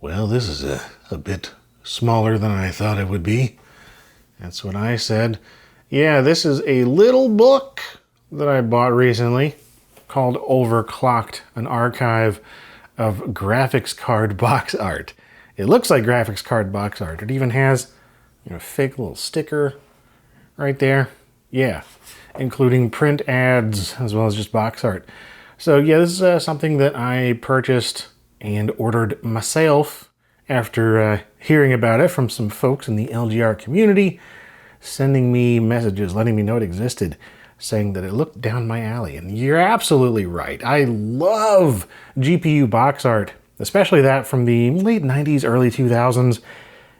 Well, this is a bit smaller than I thought it would be. That's what I said. Yeah, this is a little book that I bought recently called Overclocked, an archive of graphics card box art. It looks like graphics card box art. It even has, a fake little sticker right there. Yeah, including print ads as well as just box art. So yeah, this is something that I purchased and ordered myself after hearing about it from some folks in the LGR community, sending me messages, letting me know it existed, saying that it looked down my alley. And you're absolutely right. I love GPU box art, especially that from the late 90s, early 2000s.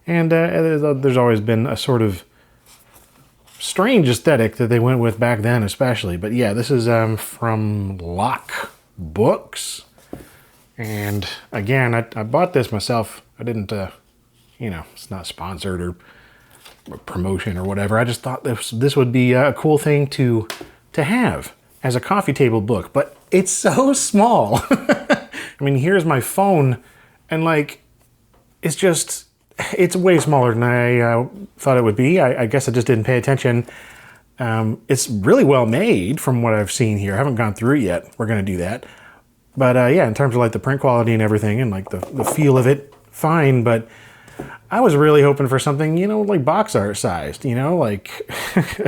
And there's always been a sort of strange aesthetic that they went with back then, especially. But yeah, this is from Lock Books. And again, I bought this myself. I didn't, it's not sponsored or promotion or whatever. I just thought this would be a cool thing to have as a coffee table book. But it's so small. I mean, here's my phone, and it's way smaller than I thought it would be. I guess I just didn't pay attention. It's really well made from what I've seen here. I haven't gone through it yet. We're going to do that. But yeah, in terms of the print quality and everything and the feel of it, fine. But I was really hoping for something, like box art sized,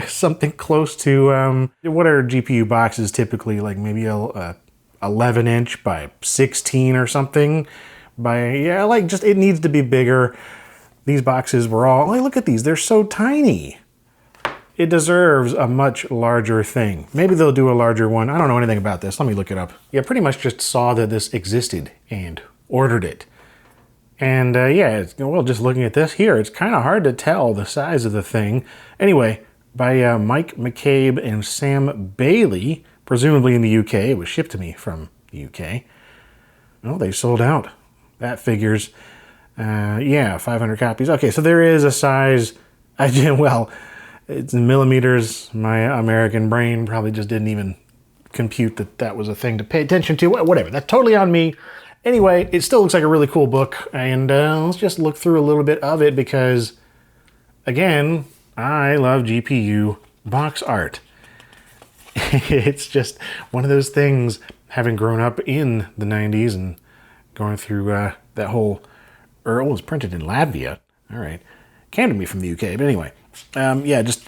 something close to, what are GPU boxes typically, maybe a 11 inch by 16 or something it needs to be bigger. These boxes were all, look at these, they're so tiny. It deserves a much larger thing. Maybe they'll do a larger one. I don't know anything about this. Let me look it up. Yeah, pretty much just saw that this existed and ordered it. And just looking at this here, it's kind of hard to tell the size of the thing. Anyway, by Mike McCabe and Sam Bailey, presumably in the UK. It was shipped to me from the UK. Oh, they sold out. That figures. 500 copies. Okay, so there is a size. It's in millimeters. My American brain probably just didn't even compute that was a thing to pay attention to. Whatever, that's totally on me. Anyway, it still looks like a really cool book, and let's just look through a little bit of it because, again, I love GPU box art. It's just one of those things, having grown up in the 90s and going through that whole, it was printed in Latvia. All right, came to me from the UK, but anyway. Just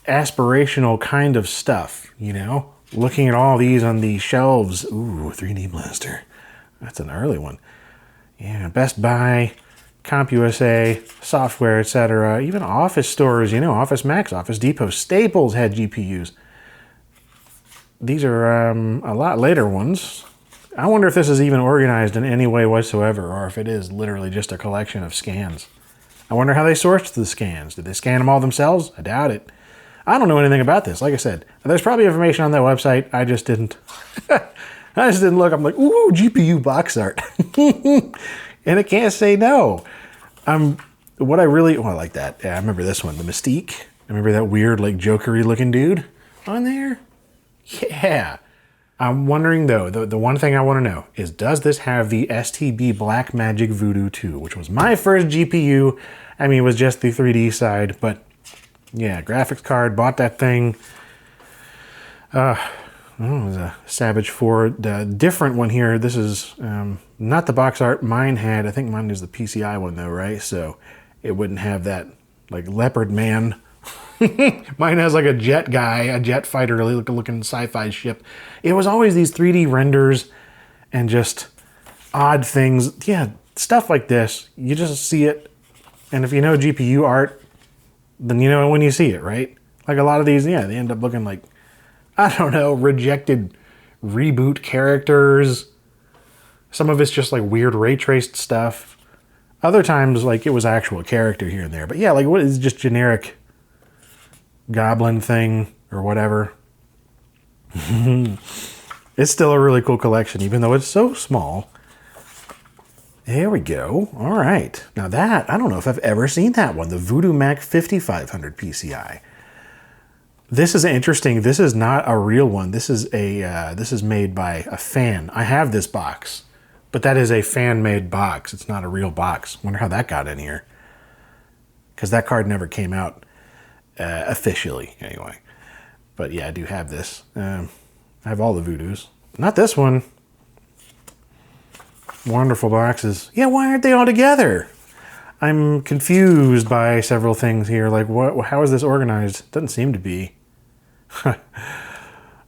aspirational kind of stuff, Looking at all these on the shelves. Ooh, 3D Blaster. That's an early one. Yeah, Best Buy, CompUSA, software, etc. Even office stores, Office Max, Office Depot, Staples had GPUs. These are a lot later ones. I wonder if this is even organized in any way whatsoever, or if it is literally just a collection of scans. I wonder how they sourced the scans. Did they scan them all themselves? I doubt it. I don't know anything about this. Like I said, there's probably information on that website. I just didn't. I just didn't look. I'm like, ooh, GPU box art. And I can't say no. I like that. Yeah, I remember this one, the Mystique. I remember that weird, jokery looking dude on there. Yeah. I'm wondering though, the one thing I want to know is, does this have the STB Blackmagic Voodoo 2, which was my first GPU. I mean, it was just the 3D side, but yeah, graphics card, bought that thing. It was a Savage 4, the different one here. This is not the box art mine had. I think mine is the PCI one though, right? So it wouldn't have that leopard man. Mine has a jet guy, a jet fighter, really looking sci-fi ship. It was always these 3D renders and just odd things. Yeah, stuff like this. You just see it. And if you know GPU art, then you know when you see it, right? A lot of these, they end up looking like, I don't know, rejected reboot characters. Some of it's just weird ray traced stuff. Other times, it was actual character here and there. But yeah, what is just generic goblin thing or whatever. It's still a really cool collection, even though it's so small. There we go. All right. Now that, I don't know if I've ever seen that one, the Voodoo Mac 5500 PCI. This is interesting. This is not a real one. This is made by a fan. I have this box, But that is a fan-made box. It's not a real box. Wonder how that got in here. Because that card never came out officially, anyway. But yeah, I do have this. I have all the Voodoos. Not this one. Wonderful boxes. Yeah, why aren't they all together? I'm confused by several things here. Like, how is this organized? Doesn't seem to be.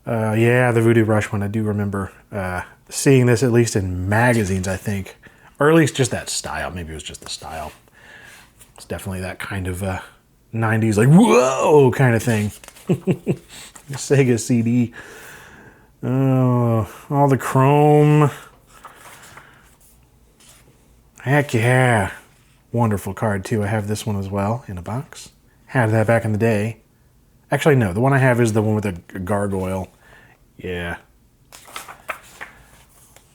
Yeah, the Voodoo Rush one. I do remember seeing this at least in magazines, I think. Or at least just that style. Maybe it was just the style. It's definitely that kind of 90s, like, whoa, kind of thing. Sega CD. Oh, all the chrome. Heck yeah. Wonderful card, too. I have this one as well in a box. Had that back in the day. Actually, no. The one I have is the one with a gargoyle. Yeah.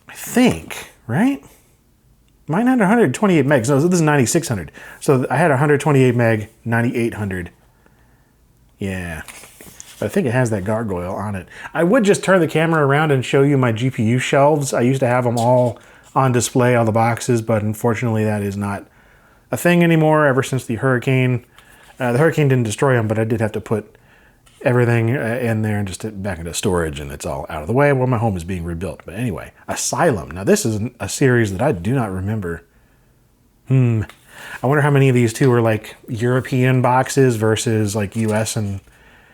I think, right? Mine had 128 megs. No, this is 9600. So I had 128 meg, 9800. Yeah. But I think it has that gargoyle on it. I would just turn the camera around and show you my GPU shelves. I used to have them all on display, all the boxes, but unfortunately that is not a thing anymore ever since the hurricane. The hurricane didn't destroy them, but I did have to put everything in there and just back into storage, and it's all out of the way while my home is being rebuilt. But anyway, Asylum. Now this is a series that I do not remember. I wonder how many of these two are like European boxes versus like US and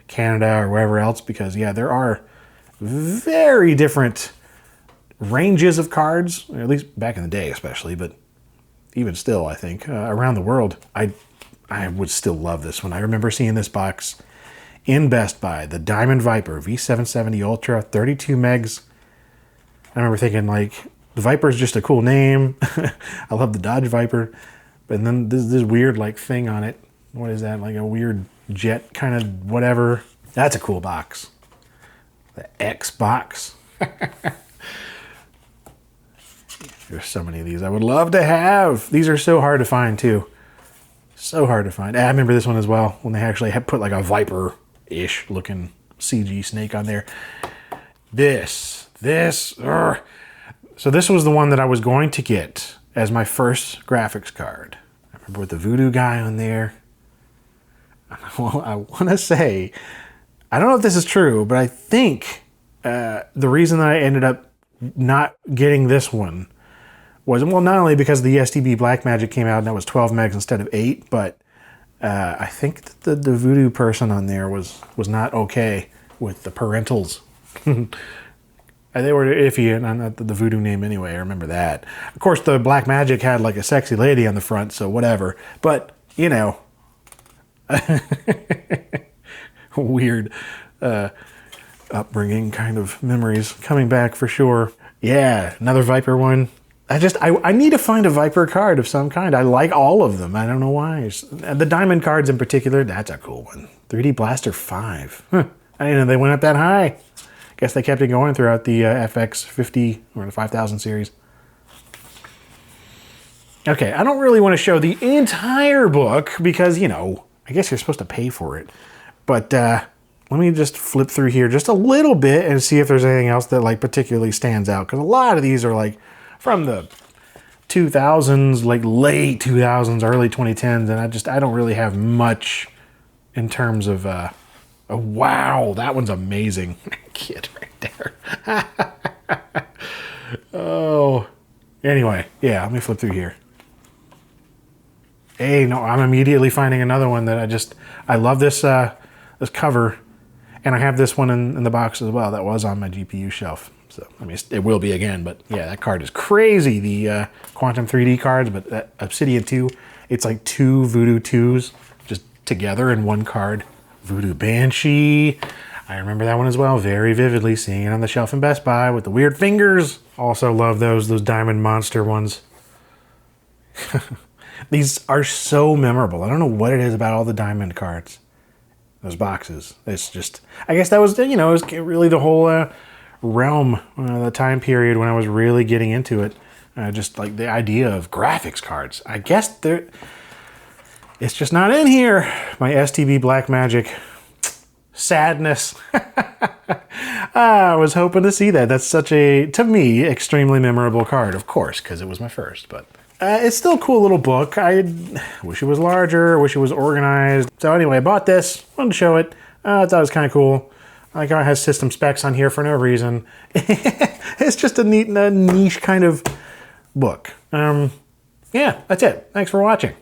Canada or wherever else, because yeah, there are very different ranges of cards, at least back in the day especially, but even still, I think, around the world, I would still love this one. I remember seeing this box in Best Buy, the Diamond Viper V770 Ultra, 32 megs. I remember thinking, like, the Viper is just a cool name. I love the Dodge Viper. But then this weird, like, thing on it. What is that? Like a weird jet kind of whatever. That's a cool box. The X box. There's so many of these I would love to have. These are so hard to find, too. So hard to find. I remember this one as well, when they actually had put like a Viper-ish looking CG snake on there. So this was the one that I was going to get as my first graphics card. I remember with the Voodoo guy on there. Well, I want to say, I don't know if this is true, but I think the reason that I ended up not getting this one was, well, not only because the STB Blackmagic came out and that was 12 megs instead of 8, but I think that the Voodoo person on there was not okay with the parentals. They were iffy, and not the Voodoo name anyway, I remember that. Of course, the Blackmagic had like a sexy lady on the front, so whatever. But, you know, weird upbringing kind of memories coming back for sure. Yeah, another Viper one. I need to find a Viper card of some kind. I like all of them. I don't know why. The diamond cards in particular, that's a cool one. 3D Blaster 5. Huh. I didn't know they went up that high. Guess they kept it going throughout the FX 50 or the 5000 series. Okay, I don't really want to show the entire book because, you know, I guess you're supposed to pay for it. But let me just flip through here just a little bit and see if there's anything else that like particularly stands out. Because a lot of these are like from the 2000s, like late 2000s, early 2010s, and I don't really have much in terms of, oh, wow, that one's amazing. Kid right there. Oh, anyway, yeah, let me flip through here. Hey, no, I'm immediately finding another one that I love this, this cover, and I have this one in the box as well that was on my GPU shelf. So, I mean, it will be again, but yeah, that card is crazy. The Quantum 3D cards, but that Obsidian 2, it's like two Voodoo 2s just together in one card. Voodoo Banshee. I remember that one as well, very vividly, seeing it on the shelf in Best Buy with the weird fingers. Also love those Diamond Monster ones. These are so memorable. I don't know what it is about all the Diamond cards. Those boxes. It's just, I guess that was, you know, it was really the whole realm, the time period when I was really getting into it. Just like the idea of graphics cards. I guess it's just not in here. My STB Blackmagic sadness. I was hoping to see that. That's such a, to me, extremely memorable card, of course, because it was my first, but it's still a cool little book. I wish it was larger, wish it was organized. So anyway, I bought this, wanted to show it. I thought it was kind of cool. I got it has system specs on here for no reason. It's just a neat, niche kind of book. Yeah, that's it. Thanks for watching.